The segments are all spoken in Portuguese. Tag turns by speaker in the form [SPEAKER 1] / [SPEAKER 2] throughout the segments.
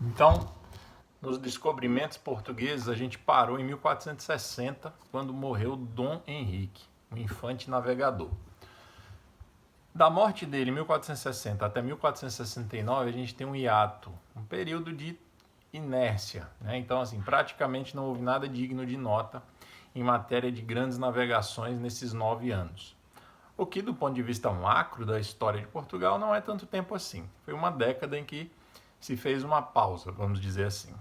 [SPEAKER 1] Então, nos descobrimentos portugueses, a gente parou em 1460, quando morreu Dom Henrique, o infante navegador. Da morte dele em 1460 até 1469, a gente tem um hiato, um período de inércia, né? Então, assim, praticamente não houve nada digno de nota em matéria de grandes navegações nesses 9 anos. O que, do ponto de vista macro da história de Portugal, não é tanto tempo assim. Foi uma década em que se fez uma pausa, vamos dizer assim.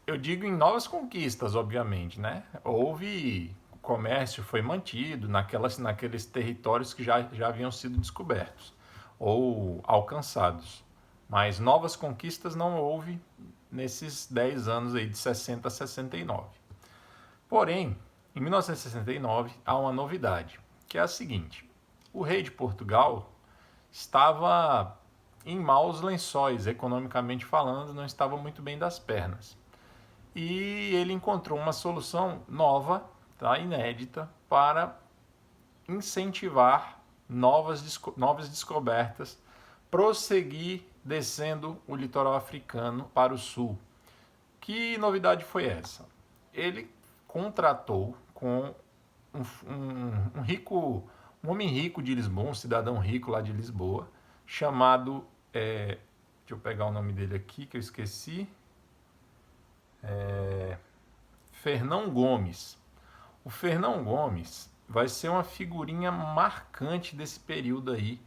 [SPEAKER 1] Eu digo em novas conquistas, obviamente, né? Houve o comércio foi mantido naqueles territórios que já haviam sido descobertos ou alcançados, mas novas conquistas não houve nesses 10 anos aí de 60 a 69. Porém, em 1969 há uma novidade, que é a seguinte: o rei de Portugal estava em maus lençóis, economicamente falando, não estava muito bem das pernas. E ele encontrou uma solução nova, tá, inédita, para incentivar novas descobertas, prosseguir descendo o litoral africano para o sul. Que novidade foi essa? Ele contratou com um homem rico de Lisboa, um cidadão rico lá de Lisboa, chamado, deixa eu pegar o nome dele aqui que eu esqueci, Fernão Gomes. O Fernão Gomes vai ser uma figurinha marcante desse período aí,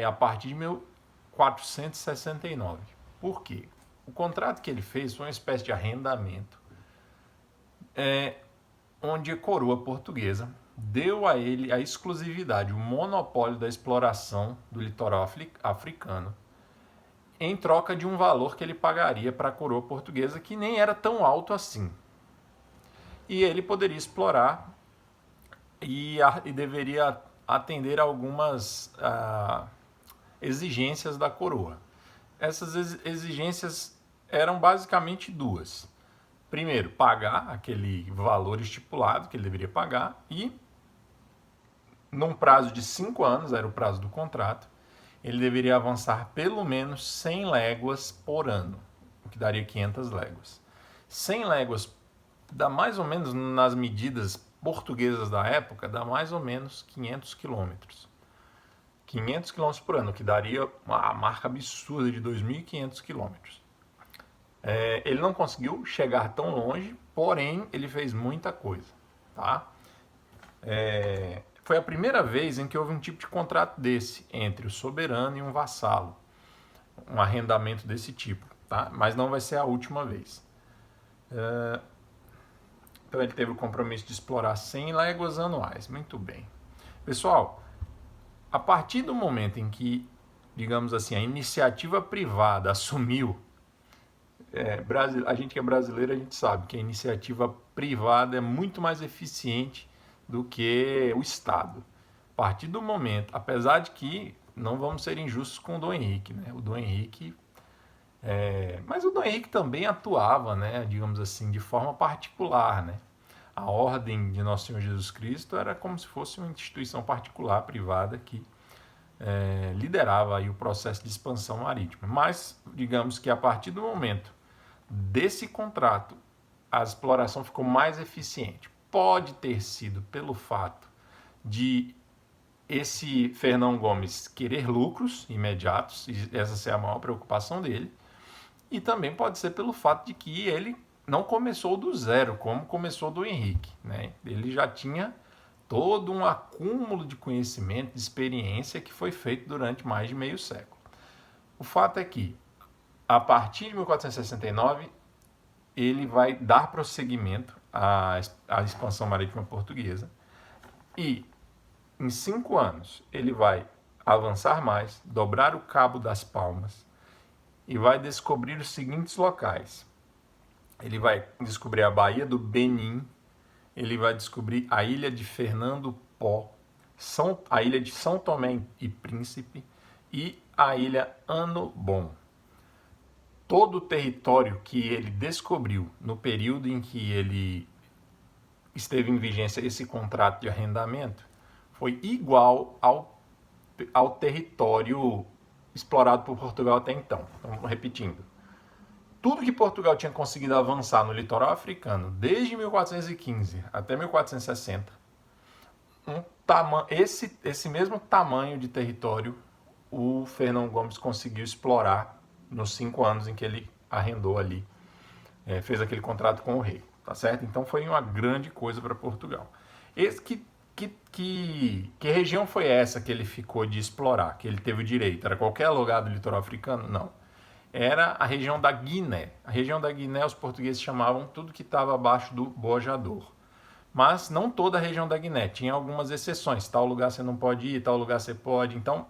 [SPEAKER 1] a partir de 1469. Por quê? O contrato que ele fez foi uma espécie de arrendamento, onde a coroa portuguesa deu a ele a exclusividade, o monopólio da exploração do litoral africano, em troca de um valor que ele pagaria para a coroa portuguesa, que nem era tão alto assim. E ele poderia explorar e deveria atender a algumas exigências da coroa. Essas exigências eram basicamente duas. Primeiro, pagar aquele valor estipulado que ele deveria pagar e, num prazo de 5 anos, era o prazo do contrato, ele deveria avançar pelo menos 100 léguas por ano, o que daria 500 léguas. 100 léguas dá mais ou menos, nas medidas portuguesas da época, dá mais ou menos 500 quilômetros. 500 quilômetros por ano, que daria uma marca absurda de 2.500 quilômetros. Ele não conseguiu chegar tão longe, porém ele fez muita coisa, tá? Foi a primeira vez em que houve um tipo de contrato desse entre o soberano e um vassalo, um arrendamento desse tipo, tá? Mas não vai ser a última vez. Então ele teve o compromisso de explorar 100 léguas anuais. Muito bem. Pessoal, a partir do momento em que, digamos assim, a iniciativa privada assumiu, a gente que é brasileiro, a gente sabe que a iniciativa privada é muito mais eficiente do que o Estado. A partir do momento, apesar de que não vamos ser injustos com o Dom Henrique, né? O Dom Henrique, mas o Dom Henrique também atuava, né, digamos assim, de forma particular, né? A ordem de Nosso Senhor Jesus Cristo era como se fosse uma instituição particular, privada, que liderava aí o processo de expansão marítima. Mas, digamos que a partir do momento desse contrato, a exploração ficou mais eficiente. Pode ter sido pelo fato de esse Fernão Gomes querer lucros imediatos, e essa é a maior preocupação dele, e também pode ser pelo fato de que ele não começou do zero, como começou do Henrique, né? Ele já tinha todo um acúmulo de conhecimento, de experiência que foi feito durante mais de meio século. O fato é que, a partir de 1469, ele vai dar prosseguimento à expansão marítima portuguesa e, em 5 anos, ele vai avançar mais, dobrar o Cabo das Palmas e vai descobrir os seguintes locais. Ele vai descobrir a Baía do Benim, ele vai descobrir a ilha de Fernando Pó, a ilha de São Tomé e Príncipe e a ilha Ano Bom. Todo o território que ele descobriu no período em que ele esteve em vigência esse contrato de arrendamento foi igual ao território explorado por Portugal até então. Então, repetindo, tudo que Portugal tinha conseguido avançar no litoral africano, desde 1415 até 1460, esse mesmo tamanho de território o Fernão Gomes conseguiu explorar nos 5 anos em que ele arrendou ali, fez aquele contrato com o rei, tá certo? Então foi uma grande coisa para Portugal. Que região foi essa que ele ficou de explorar, que ele teve o direito? Era qualquer lugar do litoral africano? Não. Era a região da Guiné. A região da Guiné os portugueses chamavam tudo que estava abaixo do Bojador. Mas não toda a região da Guiné, tinha algumas exceções. Tal lugar você não pode ir, tal lugar você pode. Então,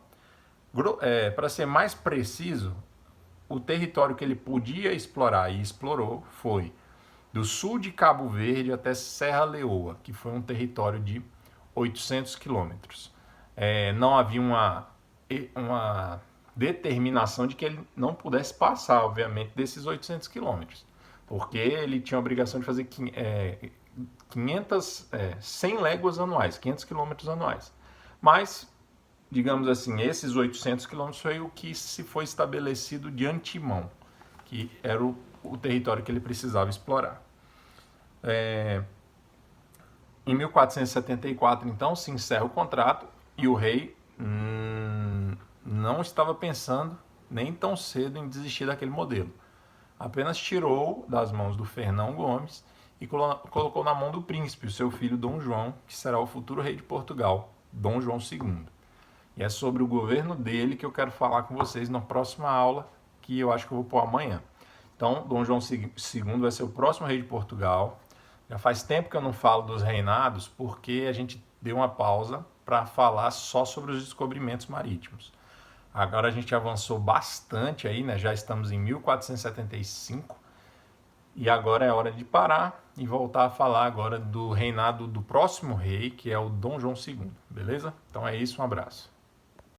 [SPEAKER 1] para ser mais preciso, o território que ele podia explorar e explorou foi do sul de Cabo Verde até Serra Leoa, que foi um território de 800 quilômetros. Não havia uma determinação de que ele não pudesse passar, obviamente, desses 800 quilômetros, porque ele tinha a obrigação de fazer 100 léguas anuais, 500 quilômetros anuais. Mas, digamos assim, esses 800 quilômetros foi o que se foi estabelecido de antemão, que era o território que ele precisava explorar. Em 1474, então, se encerra o contrato e o rei não estava pensando nem tão cedo em desistir daquele modelo. Apenas tirou das mãos do Fernão Gomes e colocou na mão do príncipe, o seu filho Dom João, que será o futuro rei de Portugal, Dom João II. E é sobre o governo dele que eu quero falar com vocês na próxima aula, que eu acho que eu vou pôr amanhã. Então, Dom João II vai ser o próximo rei de Portugal. Já faz tempo que eu não falo dos reinados, porque a gente deu uma pausa para falar só sobre os descobrimentos marítimos. Agora a gente avançou bastante aí, né? Já estamos em 1475 e agora é hora de parar e voltar a falar agora do reinado do próximo rei, que é o Dom João II, beleza? Então é isso, um abraço.